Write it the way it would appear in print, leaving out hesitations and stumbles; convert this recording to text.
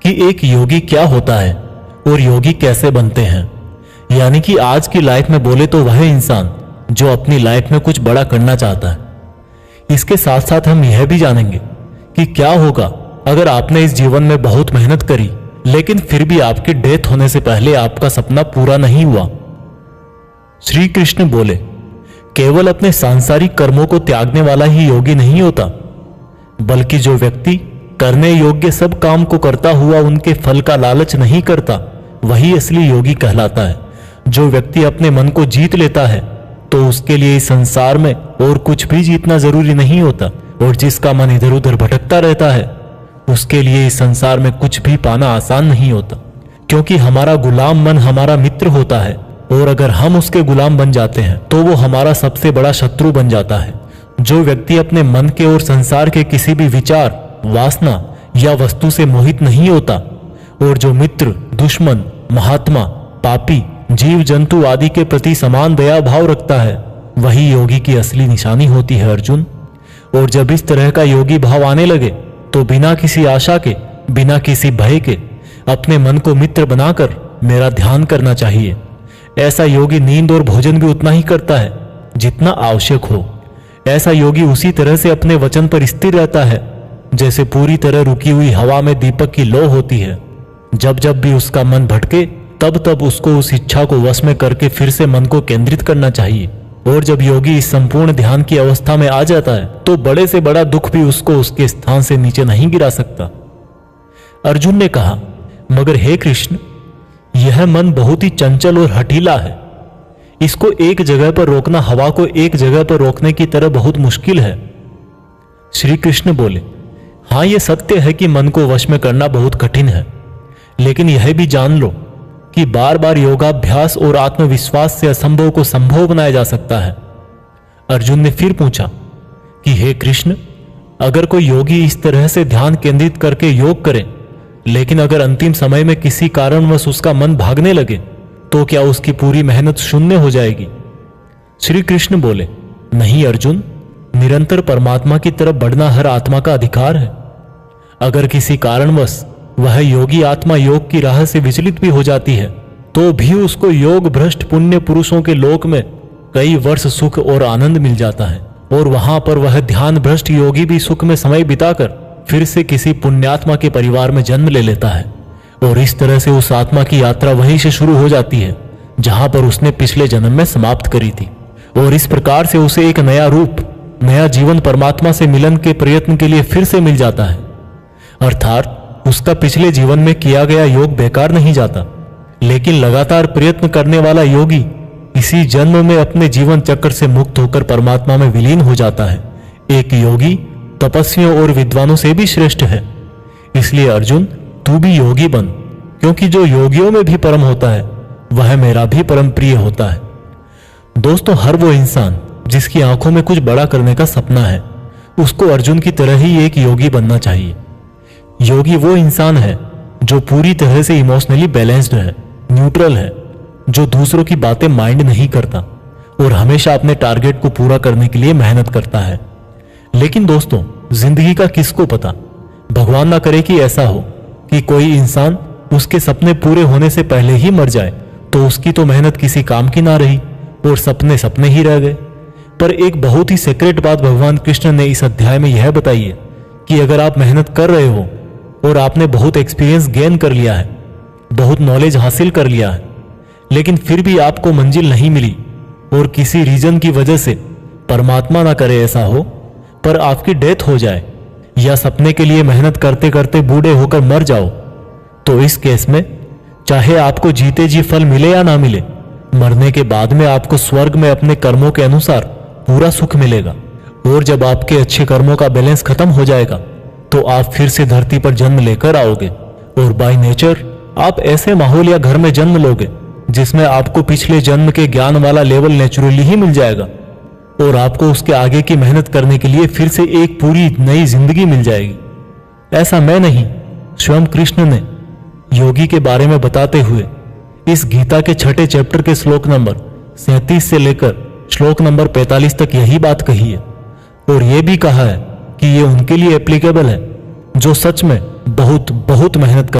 कि एक योगी क्या होता है और योगी कैसे बनते हैं। यानी कि आज की लाइफ में बोले तो वह इंसान जो अपनी लाइफ में कुछ बड़ा करना चाहता है। इसके साथ साथ हम यह भी जानेंगे कि क्या होगा अगर आपने इस जीवन में बहुत मेहनत करी लेकिन फिर भी आपकी डेथ होने से पहले आपका सपना पूरा नहीं हुआ। श्री कृष्ण बोले, केवल अपने सांसारिक कर्मों को त्यागने वाला ही योगी नहीं होता, बल्कि जो व्यक्ति करने योग्य सब काम को करता हुआ उनके फल का लालच नहीं करता, वही असली योगी कहलाता है। जो व्यक्ति अपने मन को जीत लेता है तो उसके लिए इस संसार में और कुछ भी जीतना जरूरी नहीं होता, और जिसका मन इधर उधर भटकता रहता है उसके लिए इस संसार में कुछ भी पाना आसान नहीं होता, क्योंकि हमारा गुलाम मन हमारा मित्र होता है, और अगर हम उसके गुलाम बन जाते हैं तो वो हमारा सबसे बड़ा शत्रु बन जाता है। जो व्यक्ति अपने मन के और संसार के किसी भी विचार, वासना या वस्तु से मोहित नहीं होता, और जो मित्र, दुश्मन, महात्मा, पापी, जीव जंतु आदि के प्रति समान दया भाव रखता है, वही योगी की असली निशानी होती है अर्जुन। और जब इस तरह का योगी भाव आने लगे तो बिना किसी आशा के, बिना किसी भय के अपने मन को मित्र बनाकर मेरा ध्यान करना चाहिए। ऐसा योगी नींद और भोजन भी उतना ही करता है जितना आवश्यक हो। ऐसा योगी उसी तरह से अपने वचन पर स्थिर रहता है जैसे पूरी तरह रुकी हुई हवा में दीपक की लौ होती है। जब जब भी उसका मन भटके तब तब उसको उस इच्छा को वश में करके फिर से मन को केंद्रित करना चाहिए। और जब योगी इस संपूर्ण ध्यान की अवस्था में आ जाता है तो बड़े से बड़ा दुख भी उसको उसके स्थान से नीचे नहीं गिरा सकता। अर्जुन ने कहा, मगर हे कृष्ण, यह मन बहुत ही चंचल और हठीला है। इसको एक जगह पर रोकना हवा को एक जगह पर रोकने की तरह बहुत मुश्किल है। श्री कृष्ण बोले, हाँ, यह सत्य है कि मन को वश में करना बहुत कठिन है, लेकिन यह भी जान लो कि बार बार योगाभ्यास और आत्मविश्वास से असंभव को संभव बनाया जा सकता है। अर्जुन ने फिर पूछा कि हे कृष्ण, अगर कोई योगी इस तरह से ध्यान केंद्रित करके योग करे, लेकिन अगर अंतिम समय में किसी कारणवश उसका मन भागने लगे तो क्या उसकी पूरी मेहनत शून्य हो जाएगी? श्री कृष्ण बोले, नहीं अर्जुन, निरंतर परमात्मा की तरफ बढ़ना हर आत्मा का अधिकार है। अगर किसी कारणवश वह योगी आत्मा योग की राह से विचलित भी हो जाती है तो भी उसको योग भ्रष्ट पुण्य पुरुषों के लोक में कई वर्ष सुख और आनंद मिल जाता है, और वहां पर वह ध्यान भ्रष्ट योगी भी सुख में समय बिताकर फिर से किसी पुण्यात्मा के परिवार में जन्म ले लेता है। और इस तरह से उस आत्मा की यात्रा वहीं से शुरू हो जाती है जहां पर उसने पिछले जन्म में समाप्त करी थी, और इस प्रकार से उसे एक नया रूप, नया जीवन परमात्मा से मिलन के प्रयत्न के लिए फिर से मिल जाता है। अर्थात उसका पिछले जीवन में किया गया योग बेकार नहीं जाता, लेकिन लगातार प्रयत्न करने वाला योगी इसी जन्म में अपने जीवन चक्र से मुक्त होकर परमात्मा में विलीन हो जाता है। एक योगी तपस्वियों और विद्वानों से भी श्रेष्ठ है। इसलिए अर्जुन, तू भी योगी बन, क्योंकि जो योगियों में भी परम होता है वह मेरा भी परम प्रिय होता है। दोस्तों, हर वो इंसान जिसकी आंखों में कुछ बड़ा करने का सपना है, उसको अर्जुन की तरह ही एक योगी बनना चाहिए। योगी वो इंसान है जो पूरी तरह से इमोशनली बैलेंस्ड है, न्यूट्रल है, जो दूसरों की बातें माइंड नहीं करता और हमेशा अपने टारगेट को पूरा करने के लिए मेहनत करता है। लेकिन दोस्तों, जिंदगी का किसको पता, भगवान ना करे कि ऐसा हो कि कोई इंसान उसके सपने पूरे होने से पहले ही मर जाए तो उसकी तो मेहनत किसी काम की ना रही और सपने सपने ही रह गए। पर एक बहुत ही सीक्रेट बात भगवान कृष्ण ने इस अध्याय में यह बताई है कि अगर आप मेहनत कर रहे हो और आपने बहुत एक्सपीरियंस गेन कर लिया है, बहुत नॉलेज हासिल कर लिया है, लेकिन फिर भी आपको मंजिल नहीं मिली और किसी रीजन की वजह से, परमात्मा ना करे ऐसा हो, पर आपकी डेथ हो जाए या सपने के लिए मेहनत करते करते बूढ़े होकर मर जाओ, तो इस केस में चाहे आपको जीते जी फल मिले या ना मिले, मरने के बाद में आपको स्वर्ग में अपने कर्मों के अनुसार पूरा सुख मिलेगा। और जब आपके अच्छे कर्मों का बैलेंस खत्म हो जाएगा तो आप फिर से धरती पर जन्म लेकर आओगे, और बाय नेचर आप ऐसे माहौल या घर में जन्म लोगे जिसमें आपको पिछले जन्म के ज्ञान वाला लेवल नेचुरली ही मिल जाएगा, और आपको उसके आगे की मेहनत करने के लिए फिर से एक पूरी नई जिंदगी मिल जाएगी। ऐसा मैं नहीं, स्वयं कृष्ण ने योगी के बारे में बताते हुए इस गीता के 6 चैप्टर के श्लोक नंबर 37 से लेकर श्लोक नंबर 45 तक यही बात कही है, और यह भी कहा है कि ये उनके लिए एप्लीकेबल है जो सच में बहुत बहुत मेहनत कर